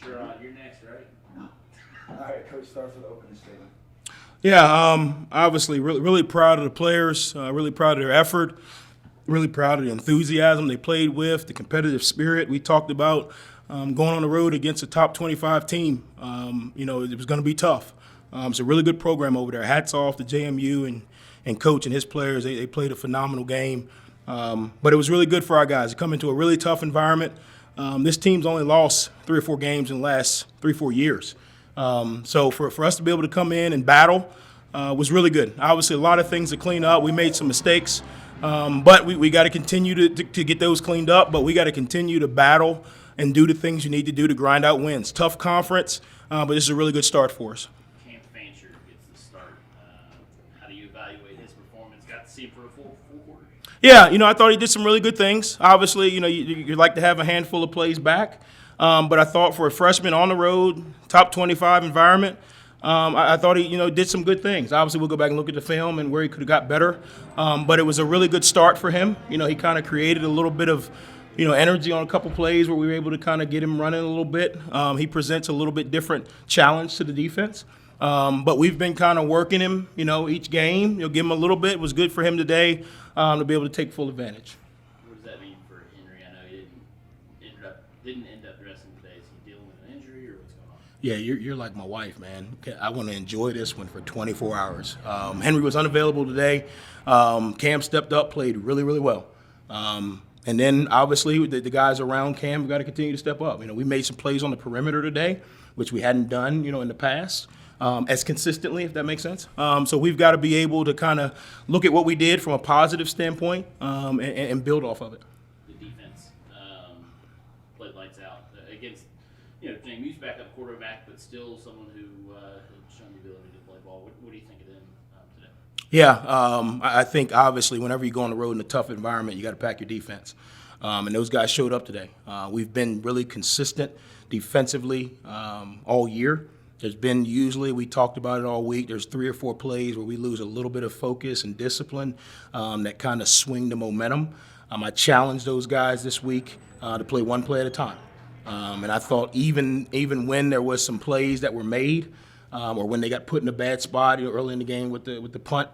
You're next, right? All right, Coach, start for the opening statement. Yeah, obviously, really proud of the players. Really proud of their effort. Really proud of the enthusiasm they played with, the competitive spirit. We talked about going on the road against a top 25 team. It was going to be tough. It's a really good program over there. Hats off to JMU and Coach and his players. They played a phenomenal game. But it was really good for our guys to come into a really tough environment. This team's only lost 3 or 4 games in the last 3-4 years. So for us to be able to come in and battle was really good. Obviously, a lot of things to clean up. We made some mistakes, but we got to continue to get those cleaned up. But we got to continue to battle and do the things you need to do to grind out wins. Tough conference, but this is a really good start for us. Cam Fancher gets the start. How do you evaluate his performance? Got to see him for a full quarter. Yeah, I thought he did some really good things. Obviously, you like to have a handful of plays back. But I thought for a freshman on the road, top 25 environment, I thought he, did some good things. Obviously, we'll go back and look at the film and where he could have got better. But it was a really good start for him. He kind of created a little bit of, energy on a couple plays where we were able to kind of get him running a little bit. He presents a little bit different challenge to the defense. But we've been kind of working him, each game. Give him a little bit. It was good for him today to be able to take full advantage. What does that mean for Henry? I know he didn't end up dressing today. Is he dealing with an injury or what's going on? Yeah, you're like my wife, man. I want to enjoy this one for 24 hours. Henry was unavailable today. Cam stepped up, played really, really well. And then, obviously, the guys around Cam have got to continue to step up. We made some plays on the perimeter today, which we hadn't done, in the past. As consistently, if that makes sense. So we've got to be able to kind of look at what we did from a positive standpoint and build off of it. The defense played lights out against, JMU's backup quarterback, but still someone who has shown the ability to play ball. What do you think of them today? Yeah, I think obviously whenever you go on the road in a tough environment, you got to pack your defense. And those guys showed up today. We've been really consistent defensively all year. There's been we talked about it all week, there's 3 or 4 plays where we lose a little bit of focus and discipline that kind of swing the momentum. I challenged those guys this week to play one play at a time. And I thought even when there was some plays that were made or when they got put in a bad spot early in the game with the punt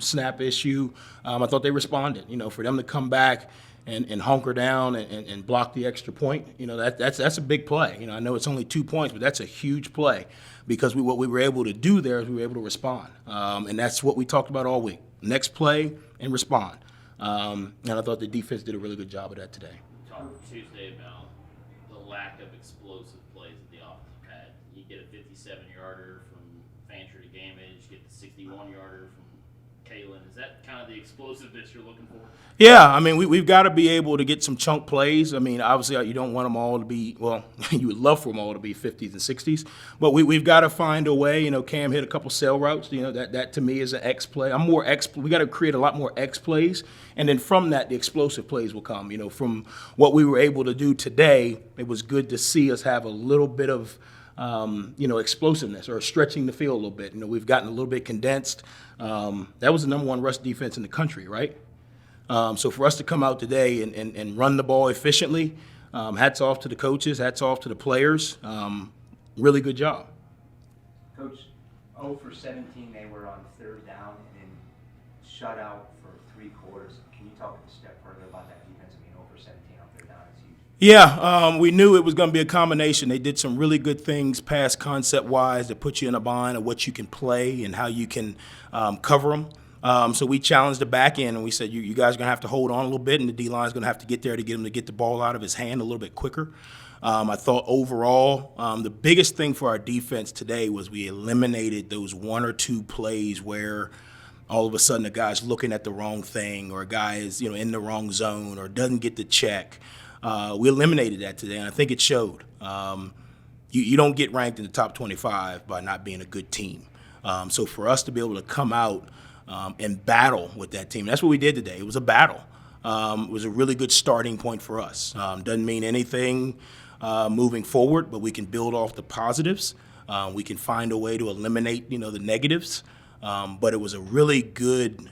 snap issue, I thought they responded. For them to come back and hunker down and block the extra point, that's a big play. I know it's only 2 points, but that's a huge play because what we were able to do there is we were able to respond. And that's what we talked about all week. Next play and respond. And I thought the defense did a really good job of that today. We talked Tuesday about the lack of explosive plays that the offense had. You get a 57-yarder from Fancher to Gamage, get the 61-yarder from Kalen. Is that kind of the explosiveness you're looking for? Yeah, we've got to be able to get some chunk plays. Obviously, you don't want them all to be, you would love for them all to be 50s and 60s, but we've got to find a way. Cam hit a couple sail routes. That to me is an X play. We got to create a lot more X plays, and then from that, the explosive plays will come. From what we were able to do today, it was good to see us have a little bit of explosiveness or stretching the field a little bit. We've gotten a little bit condensed. That was the number 1 rush defense in the country, right? So for us to come out today and run the ball efficiently, hats off to the coaches, hats off to the players. Really good job. Coach, 0 for 17, they were on 3rd down and shut out for 3 quarters. Can you talk a step further about that defense? 0 for 17 on 3rd down is huge. Yeah, we knew it was going to be a combination. They did some really good things pass concept-wise that put you in a bind of what you can play and how you can cover them. So we challenged the back end, and we said, you guys are going to have to hold on a little bit, and the D-line is going to have to get there to get him to get the ball out of his hand a little bit quicker. I thought overall the biggest thing for our defense today was we eliminated those 1 or 2 plays where all of a sudden a guy's looking at the wrong thing or a guy is in the wrong zone or doesn't get the check. We eliminated that today, and I think it showed. You don't get ranked in the top 25 by not being a good team. So for us to be able to come out and battle with that team, that's what we did today. It was a battle. It was a really good starting point for us. Doesn't mean anything moving forward, but we can build off the positives. We can find a way to eliminate, the negatives. But it was a really good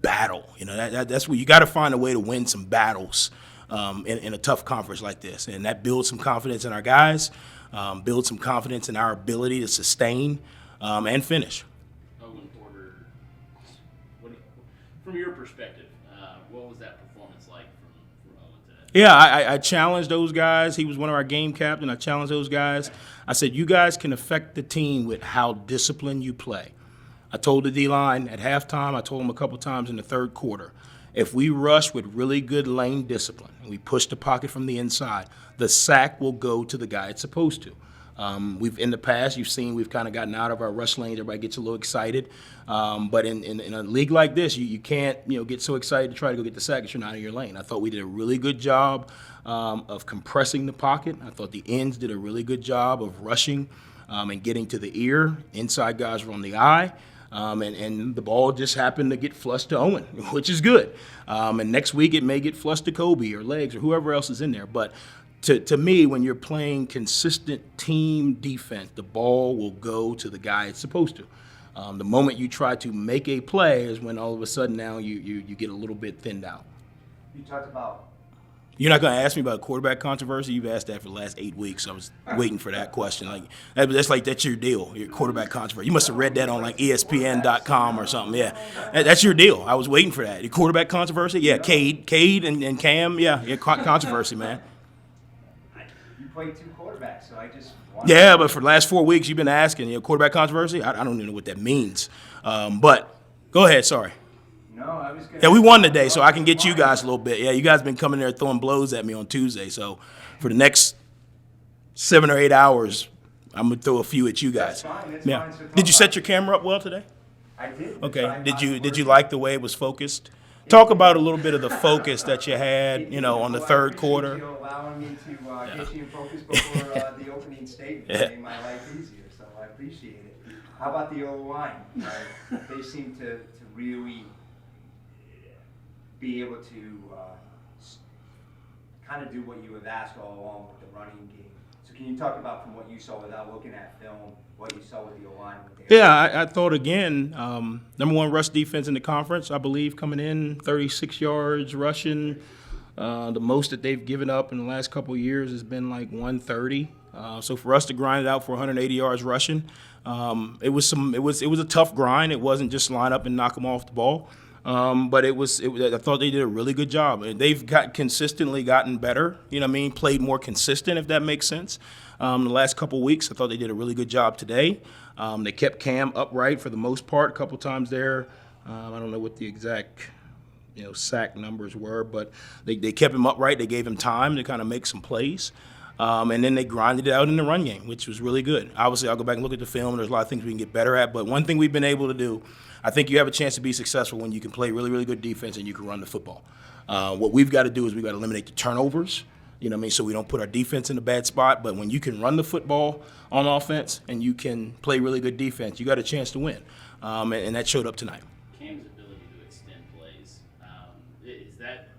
battle. That's where you got to find a way to win some battles in a tough conference like this. And that builds some confidence in our guys, builds some confidence in our ability to sustain and finish. Owen Porter, from your perspective, what was that performance like from Owen today? Yeah, I challenged those guys. He was one of our game captains. I challenged those guys. I said, you guys can affect the team with how disciplined you play. I told the D-line at halftime, I told them a couple times in the third quarter, if we rush with really good lane discipline and we push the pocket from the inside, the sack will go to the guy it's supposed to. We've in the past, you've seen we've kind of gotten out of our rush lanes. Everybody gets a little excited, but in a league like this, you can't get so excited to try to go get the sack that you're not in your lane. I thought we did a really good job of compressing the pocket. I thought the ends did a really good job of rushing and getting to the ear. Inside guys were on the eye. And the ball just happened to get flushed to Owen, which is good. And next week it may get flushed to Kobe or Legs or whoever else is in there. But to me, when you're playing consistent team defense, the ball will go to the guy it's supposed to. The moment you try to make a play is when all of a sudden now you get a little bit thinned out. You talked about. You're not going to ask me about quarterback controversy? You've asked that for the last 8 weeks. I was waiting for that question. That's your deal, your quarterback controversy. You must have read that on ESPN.com or something. Yeah, that's your deal. I was waiting for that. Your quarterback controversy? Yeah, Cade and Cam. Yeah, controversy, man. You played 2 quarterbacks, so I just wanted Yeah, but for the last 4 weeks you've been asking, quarterback controversy? I don't even know what that means. But go ahead, sorry. No, I was going Yeah, we won today, so I can get you guys a little bit. Yeah, you guys been coming there throwing blows at me on Tuesday. So for the next 7 or 8 hours, I'm going to throw a few at you guys. That's fine. That's Yeah. fine. So Did you set your camera up well today? I did. Okay. Did you like the way it was focused? Talk about a little bit of the focus that you had, on the third quarter. You allowing me to get you in focus before the opening statement. Yeah. Made my life easier, so I appreciate it. How about the O-line? They seem to really be able to kind of do what you have asked all along with the running game. So can you talk about from what you saw without looking at film, what you saw with the O-line? Yeah, I thought again, number 1 rush defense in the conference, I believe, coming in 36 yards rushing. The most that they've given up in the last couple of years has been like 130. So for us to grind it out for 180 yards rushing, it was a tough grind. It wasn't just line up and knock them off the ball. But I thought they did a really good job. They've consistently gotten better, played more consistent, if that makes sense. The last couple weeks, I thought they did a really good job today. They kept Cam upright for the most part, a couple times there. I don't know what the exact, sack numbers were, but they kept him upright. They gave him time to kind of make some plays. And then they grinded it out in the run game, which was really good. Obviously, I'll go back and look at the film. There's a lot of things we can get better at. But one thing we've been able to do, I think you have a chance to be successful when you can play really, really good defense and you can run the football. What we've got to do is we've got to eliminate the turnovers, so we don't put our defense in a bad spot. But when you can run the football on offense and you can play really good defense, you got a chance to win. And that showed up tonight. Cam's ability to extend plays, is that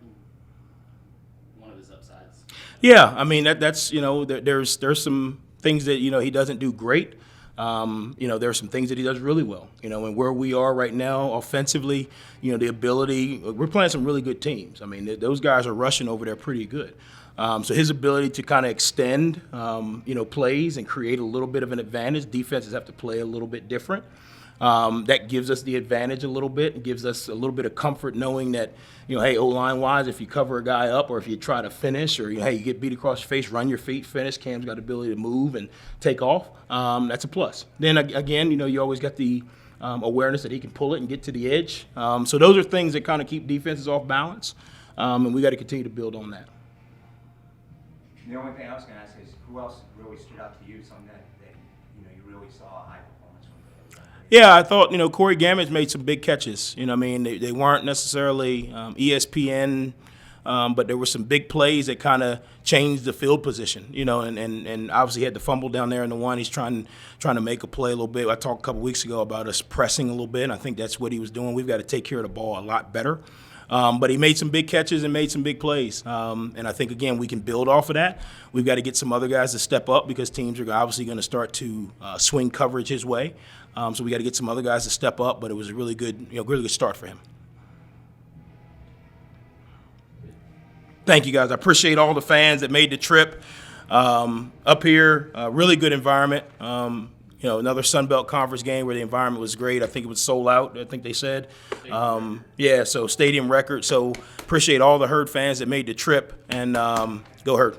one of his upsides? Yeah, I mean that's there's some things that he doesn't do great. There are some things that he does really well. And where we are right now offensively, the ability, we're playing some really good teams. I mean, those guys are rushing over there pretty good. So his ability to kind of extend, plays and create a little bit of an advantage. Defenses have to play a little bit different. That gives us the advantage a little bit. It gives us a little bit of comfort knowing that, hey, O-line wise, if you cover a guy up or if you try to finish or, hey, you get beat across your face, run your feet, finish. Cam's got the ability to move and take off. That's a plus. Then again, you always got the awareness that he can pull it and get to the edge. So those are things that kind of keep defenses off balance. And we got to continue to build on that. The only thing I was going to ask is who else really stood out to you, something that you really saw a high performance from? Yeah, I thought, Corey Gammage made some big catches. They weren't necessarily ESPN, but there were some big plays that kind of changed the field position, and obviously he had the fumble down there in the one. He's trying to make a play a little bit. I talked a couple weeks ago about us pressing a little bit, and I think that's what he was doing. We've got to take care of the ball a lot better. But he made some big catches and made some big plays. And I think, again, we can build off of that. We've got to get some other guys to step up because teams are obviously going to start to swing coverage his way. So we got to get some other guys to step up, but it was a really good start for him. Thank you, guys. I appreciate all the fans that made the trip up here. Really good environment. Another Sun Belt Conference game where the environment was great. I think it was sold out, I think they said. So stadium record. So appreciate all the Herd fans that made the trip, and go Herd.